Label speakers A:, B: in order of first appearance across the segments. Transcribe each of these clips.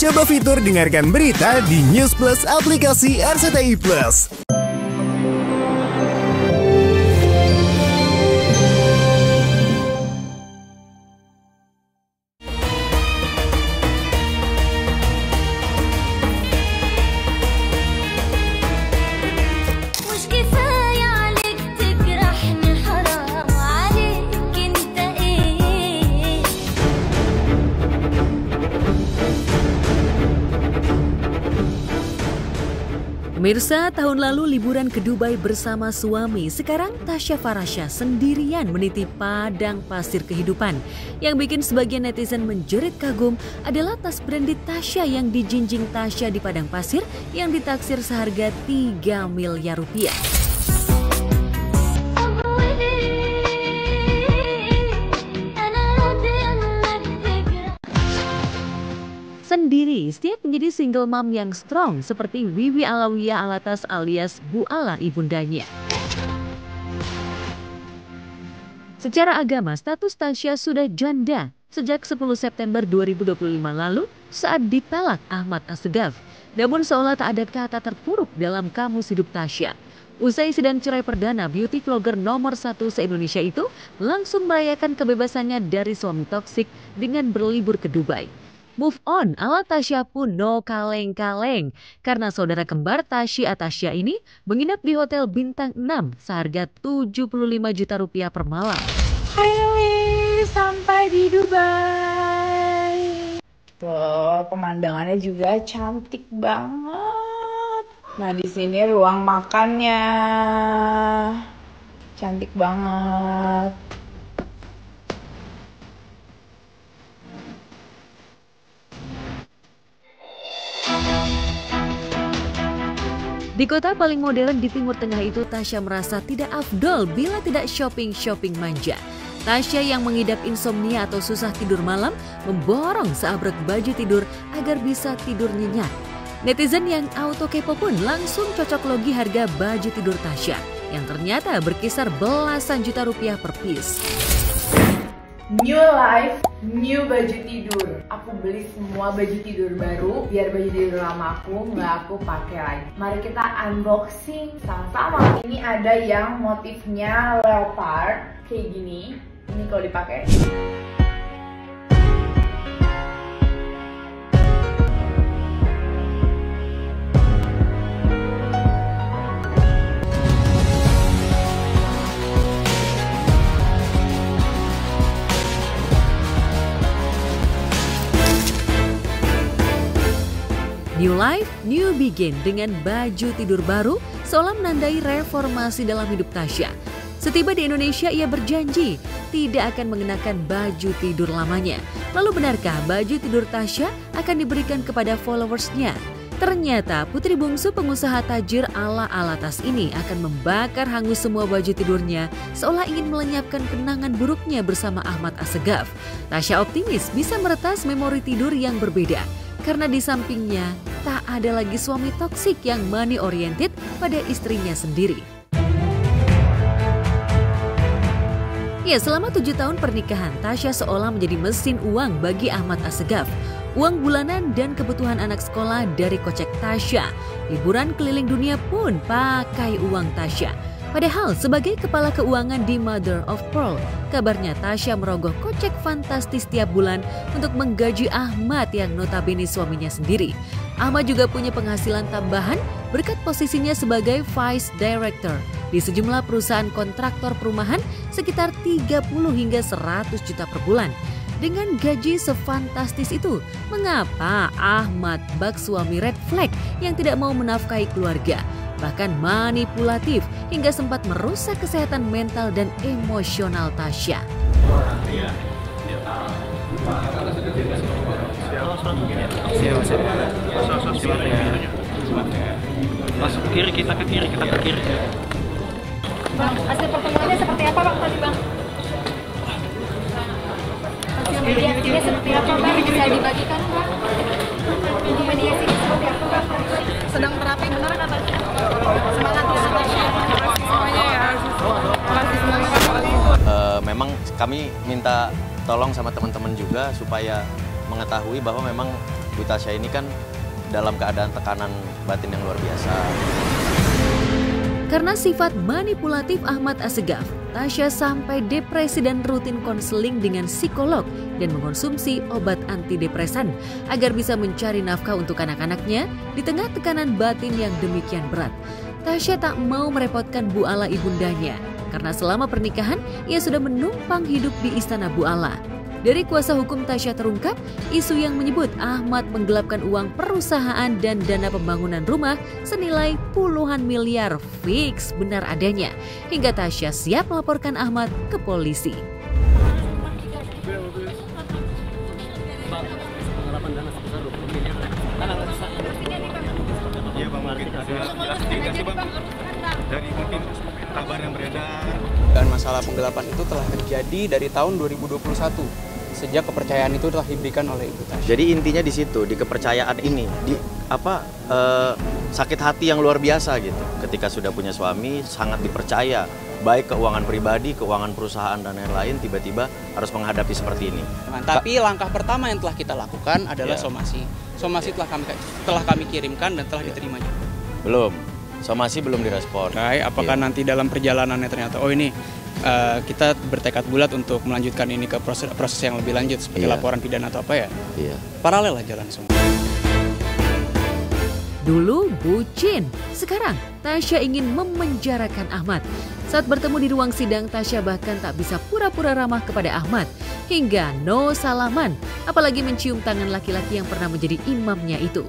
A: Coba fitur dengarkan berita di News Plus aplikasi RCTI Plus.
B: Pemirsa, tahun lalu liburan ke Dubai bersama suami. Sekarang Tasya Farasya sendirian meniti padang pasir kehidupan. Yang bikin sebagian netizen menjerit kagum adalah tas branded Tasya yang dijinjing Tasya di padang pasir yang ditaksir seharga 3 miliar rupiah. Sendiri, setiap menjadi single mom yang strong seperti Wiwi Alawiyah Alatas alias Bu Ala ibundanya. Secara agama, status Tasya sudah janda sejak 10 September 2025 lalu saat dipelak Ahmad Assegaf. Namun seolah tak ada kata terpuruk dalam kamus hidup Tasya. Usai sidang cerai perdana, beauty vlogger nomor 1 se-Indonesia itu langsung merayakan kebebasannya dari suami toksik dengan berlibur ke Dubai. Move on ala Tasya pun no kaleng-kaleng karena saudara kembar Tasya ini menginap di hotel bintang 6 seharga 75 juta rupiah per malam.
C: Finally sampai di Dubai. Tuh, pemandangannya juga cantik banget. Nah, di sini ruang makannya. Cantik banget.
B: Di kota paling modern di Timur Tengah itu, Tasya merasa tidak afdol bila tidak shopping manja. Tasya yang mengidap insomnia atau susah tidur malam memborong seabrek baju tidur agar bisa tidur nyenyak. Netizen yang auto kepo pun langsung cocok logi harga baju tidur Tasya yang ternyata berkisar belasan juta rupiah per piece.
C: New life, new baju tidur. Aku beli semua baju tidur baru biar baju tidur lama aku nggak aku pakai lagi. Mari kita unboxing sama-sama. Ini ada yang motifnya leopard kayak gini. Ini kalau dipakai.
B: New life, new begin dengan baju tidur baru seolah menandai reformasi dalam hidup Tasya. Setiba di Indonesia, ia berjanji tidak akan mengenakan baju tidur lamanya. Lalu benarkah baju tidur Tasya akan diberikan kepada followersnya? Ternyata putri bungsu pengusaha tajir ala Alatas ini akan membakar hangus semua baju tidurnya seolah ingin melenyapkan kenangan buruknya bersama Ahmad Assegaf. Tasya optimis bisa meretas memori tidur yang berbeda. Karena di sampingnya tak ada lagi suami toksik yang money oriented pada istrinya sendiri. Ya, selama 7 tahun pernikahan, Tasya seolah menjadi mesin uang bagi Ahmad Assegaf. Uang bulanan dan kebutuhan anak sekolah dari kocek Tasya. Liburan keliling dunia pun pakai uang Tasya. Padahal sebagai kepala keuangan di Mother of Pearl, kabarnya Tasya merogoh kocek fantastis tiap bulan untuk menggaji Ahmad yang notabene suaminya sendiri. Ahmad juga punya penghasilan tambahan berkat posisinya sebagai Vice Director di sejumlah perusahaan kontraktor perumahan sekitar 30 hingga 100 juta per bulan. Dengan gaji sefantastis itu, mengapa Ahmad bak suami red flag yang tidak mau menafkahi keluarga? Bahkan manipulatif hingga sempat merusak kesehatan mental dan emosional Tasya.
D: Masuk kiri, kita ke kiri.
E: Bang, hasil pertemuannya seperti apa Bang tadi Bang? Hasil mediasinya seperti apa Bang? Bisa dibagikan Bang? Untuk mediasinya seperti apa Bang?
F: Sedang terapi benar katanya. Semangat ya Tasya. Makasih semuanya ya. Makasih semuanya.
G: Memang kami minta tolong sama teman-teman juga supaya mengetahui bahwa memang Bu Tasya ini kan dalam keadaan tekanan batin yang luar biasa.
B: Karena sifat manipulatif Ahmad Assegaf, Tasya sampai depresi dan rutin konseling dengan psikolog dan mengkonsumsi obat antidepresan agar bisa mencari nafkah untuk anak-anaknya di tengah tekanan batin yang demikian berat. Tasya tak mau merepotkan Bu Ala ibundanya karena selama pernikahan ia sudah menumpang hidup di istana Bu Ala. Dari kuasa hukum Tasya terungkap, isu yang menyebut Ahmad menggelapkan uang perusahaan dan dana pembangunan rumah senilai puluhan miliar fix benar adanya. Hingga Tasya siap melaporkan Ahmad ke polisi.
H: Iya Bang, mungkin ada sih Bang dari mungkin kabar yang beredar.
I: Dan masalah penggelapan itu telah terjadi dari tahun 2021. Sejak kepercayaan itu telah diberikan oleh Ibu Tasya.
G: Jadi intinya di situ, di kepercayaan ini, di sakit hati yang luar biasa gitu. Ketika sudah punya suami, sangat dipercaya, baik keuangan pribadi, keuangan perusahaan dan lain-lain, tiba-tiba harus menghadapi seperti ini.
I: Tapi langkah pertama yang telah kita lakukan adalah somasi. Somasi telah kami kirimkan dan telah diterima juga.
G: Belum, somasi belum direspon.
I: Apakah nanti dalam perjalanannya ternyata, ini kita bertekad bulat untuk melanjutkan ini ke proses yang lebih lanjut seperti laporan pidana atau apa ya?
G: Iya.
I: Paralel lah jalan semua.
B: Dulu bucin, sekarang Tasya ingin memenjarakan Ahmad. Saat bertemu di ruang sidang, Tasya bahkan tak bisa pura-pura ramah kepada Ahmad. Hingga no salaman, apalagi mencium tangan laki-laki yang pernah menjadi imamnya itu.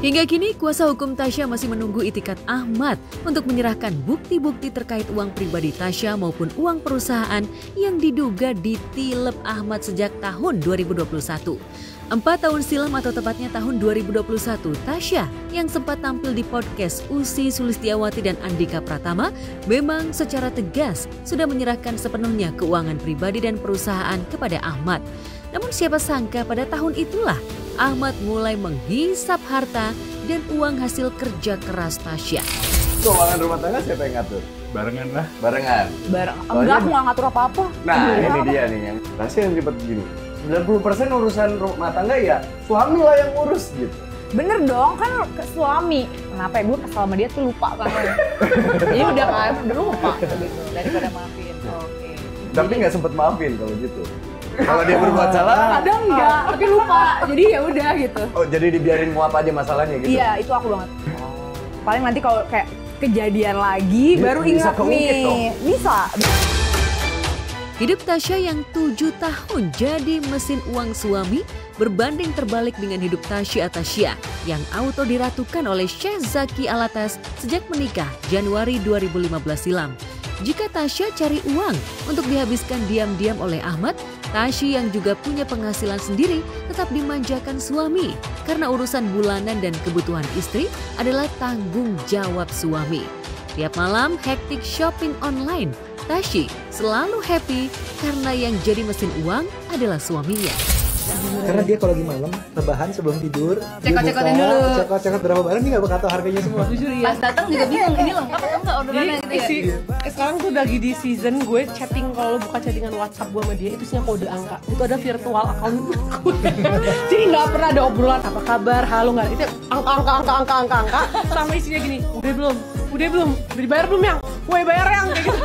B: Hingga kini, kuasa hukum Tasya masih menunggu itikat Ahmad untuk menyerahkan bukti-bukti terkait uang pribadi Tasya maupun uang perusahaan yang diduga ditilep Ahmad sejak tahun 2021. 4 tahun silam atau tepatnya tahun 2021, Tasya yang sempat tampil di podcast Usi Sulistiawati dan Andika Pratama memang secara tegas sudah menyerahkan sepenuhnya keuangan pribadi dan perusahaan kepada Ahmad. Namun siapa sangka pada tahun itulah Ahmad mulai menghisap harta dan uang hasil kerja keras Tasya.
J: Keuangan rumah tangga siapa yang ngatur?
H: Barengan lah.
J: Barengan?
F: Enggak, aku nggak ngatur apa-apa.
J: Nah, ini dia nih yang Tasya yang ribet begini. 90% urusan rumah tangga ya suami lah yang urus gitu.
F: Bener dong, kan ke suami. Kenapa ya, gue kesel sama dia tuh lupa kan. Jadi udah kan, udah lupa gitu, daripada maafin. Oke.
J: Tapi nggak sempet maafin kalau gitu. Kalau dia berbuat salah?
F: Kadang enggak, tapi lupa. Jadi ya udah gitu.
J: Oh, jadi dibiarin muap aja masalahnya gitu?
F: Iya, itu aku banget. Paling nanti kalau kayak kejadian lagi, baru ingat nih. Bisa.
B: Hidup Tasya yang 7 tahun jadi mesin uang suami berbanding terbalik dengan hidup Tasya Atasya yang auto diratukan oleh Syekh Zaki Alatas sejak menikah Januari 2015 silam. Jika Tasya cari uang untuk dihabiskan diam-diam oleh Ahmad, Tasya yang juga punya penghasilan sendiri tetap dimanjakan suami karena urusan bulanan dan kebutuhan istri adalah tanggung jawab suami. Tiap malam hektik shopping online, Tasya selalu happy karena yang jadi mesin uang adalah suaminya.
K: Karena dia kalau lagi malam rebahan sebelum tidur,
F: cekot-cekotin dulu.
K: Cekot-cekot berapa barang dia nggak bakal tahu harganya semua.
F: Jujur ya. Pas datang juga bingung ini lengkap atau enggak orderannya gitu ya.
L: Sekarang tuh lagi di season gue chatting, kalau buka chattingan WhatsApp gue sama dia itu isinya kode angka. Itu ada virtual account gue. Jadi nggak pernah ada obrolan apa kabar, halo nggak. Itu angka sama isinya gini. Udah belum, udah dibayar belum yang? Gue bayar yang kayak gitu.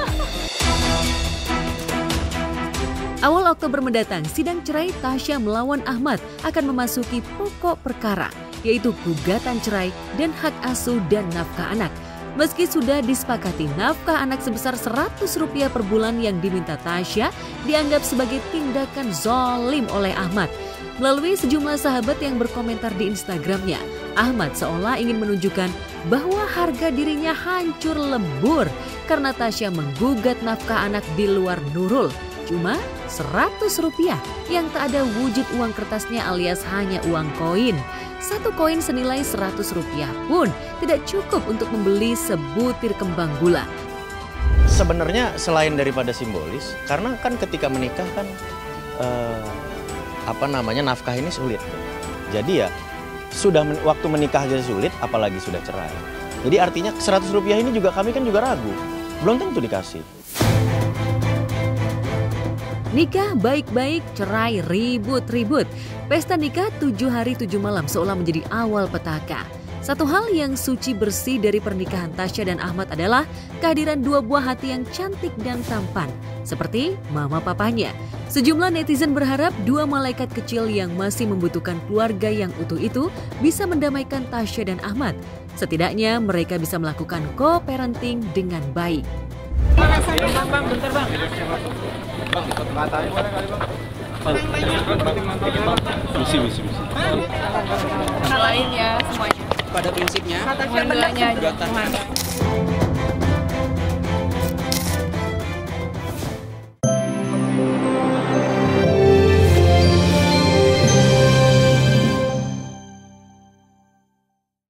B: Awal Oktober mendatang, sidang cerai Tasya melawan Ahmad akan memasuki pokok perkara, yaitu gugatan cerai dan hak asuh dan nafkah anak. Meski sudah disepakati nafkah anak sebesar Rp100 per bulan yang diminta Tasya dianggap sebagai tindakan zolim oleh Ahmad. Melalui sejumlah sahabat yang berkomentar di Instagramnya, Ahmad seolah ingin menunjukkan bahwa harga dirinya hancur lebur karena Tasya menggugat nafkah anak di luar Nurul. Cuma Rp100 yang tak ada wujud uang kertasnya alias hanya uang koin. Satu koin senilai Rp100 pun tidak cukup untuk membeli sebutir kembang gula.
G: Sebenarnya selain daripada simbolis, karena kan ketika menikah kan nafkah ini sulit. Jadi ya waktu menikah aja sulit, apalagi sudah cerai. Jadi artinya 100 rupiah ini juga kami kan juga ragu, belum tentu dikasih.
B: Nikah baik-baik, cerai ribut-ribut. Pesta nikah 7 hari 7 malam seolah menjadi awal petaka. Satu hal yang suci bersih dari pernikahan Tasya dan Ahmad adalah kehadiran dua buah hati yang cantik dan tampan, seperti mama papanya. Sejumlah netizen berharap dua malaikat kecil yang masih membutuhkan keluarga yang utuh itu bisa mendamaikan Tasya dan Ahmad. Setidaknya mereka bisa melakukan co-parenting dengan baik.
D: Bang, bentar bang. Misi.
E: Lain ya semuanya.
I: Pada prinsipnya,
E: Tasya benar.